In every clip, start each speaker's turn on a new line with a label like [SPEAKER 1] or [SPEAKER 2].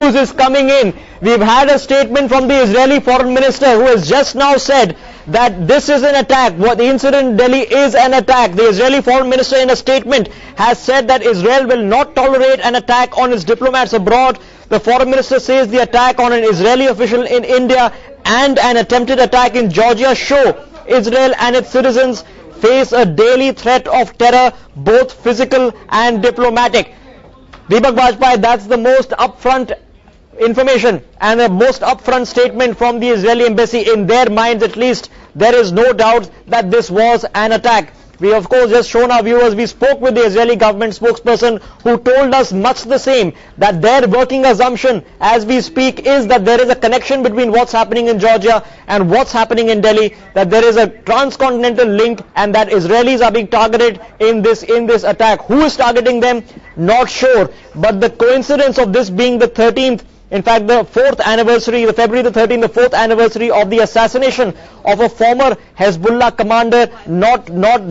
[SPEAKER 1] news is coming in. We've had a statement from the Israeli foreign minister who has just now said that this is an attack. What the incident in Delhi is an attack. The Israeli foreign minister in a statement has said that Israel will not tolerate an attack on its diplomats abroad. The foreign minister says the attack on an Israeli official in India and an attempted attack in Georgia show Israel and its citizens face a daily threat of terror, both physical and diplomatic. Deepak Bajpai, that's the most upfront information and the most upfront statement from the Israeli embassy. In their minds at least, there is no doubt that this was an attack. We of course just shown our viewers, we spoke with the Israeli government spokesperson who told us much the same, that their working assumption as we speak is that there is a connection between what's happening in Georgia and what's happening in Delhi, that there is a transcontinental link and that Israelis are being targeted in this attack. Who is targeting them? Not sure, but the coincidence of this being the 13th, in fact the 4th anniversary, the February the 13th, the 4th anniversary of the assassination of a former Hezbollah commander, not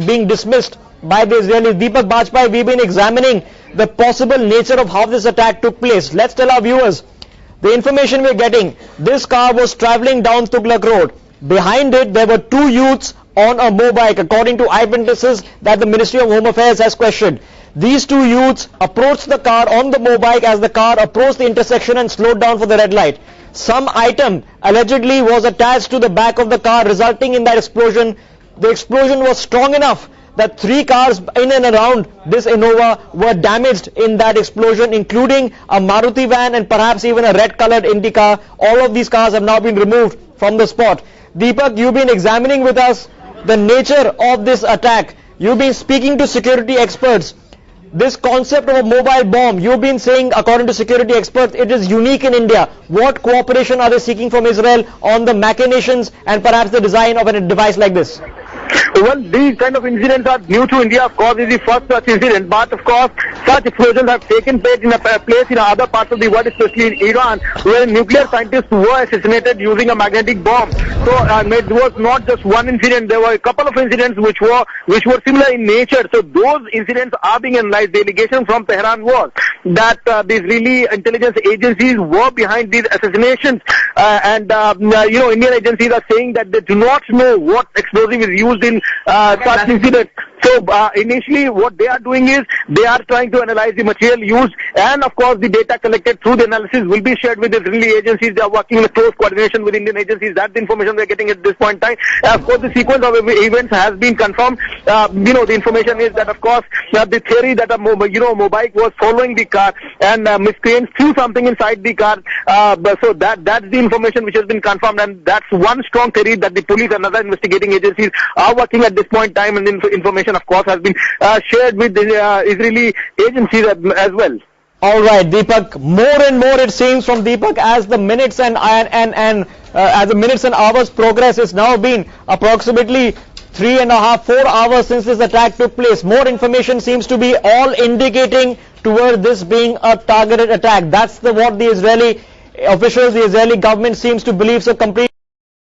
[SPEAKER 1] being dismissed by the Israelis. Deepak Bajpai, we've been examining the possible nature of how this attack took place. Let's tell our viewers the information we're getting. This car was traveling down Tughlaq Road. Behind it there were two youths on a motorbike, according to eyewitnesses that the Ministry of Home Affairs has questioned. These two youths approached the car on the motorbike as the car approached the intersection and slowed down for the red light. Some item allegedly was attached to the back of the car, resulting in that explosion. The explosion was strong enough that 3 cars in and around this Innova were damaged in that explosion, including a Maruti van and perhaps even a red-colored Indica. All of these cars have now been removed from the spot. Deepak, you've been examining with us the nature of this attack. You've been speaking to security experts. This concept of a mobile bomb, you've been saying, according to security experts, it is unique in India. What cooperation are they seeking from Israel on the machinations and perhaps the design of a device like this?
[SPEAKER 2] Well, these kind of incidents are new to India. Of course, this is the first such incident, but of course, such explosions have taken place in other parts of the world, especially in Iran, where nuclear scientists were assassinated using a magnetic bomb. So, it was not just one incident. There were a couple of incidents which were similar in nature. So, those incidents are being analyzed. The allegation from Tehran was that the Israeli intelligence agencies were behind these assassinations, Indian agencies are saying that they do not know what explosive is used in such incidents. So initially what they are doing is they are trying to analyze the material used, and of course the data collected through the analysis will be shared with the Israeli agencies. They are working in close coordination with Indian agencies. That's the information we are getting at this point in time. Of course the sequence of events has been confirmed. The information is that of course the theory that a motorbike was following the car and miscreants threw something inside the car. So that's the information which has been confirmed, and that's one strong theory that the police and other investigating agencies are working at this point in time, and the information of course has been shared with the Israeli agencies as well.
[SPEAKER 1] All right, Deepak, more and more it seems from Deepak as the minutes and hours progress. It's now been approximately 3.5, 4 hours since this attack took place. More information seems to be all indicating toward this being a targeted attack. That's what the Israeli officials, the Israeli government seems to believe. So complete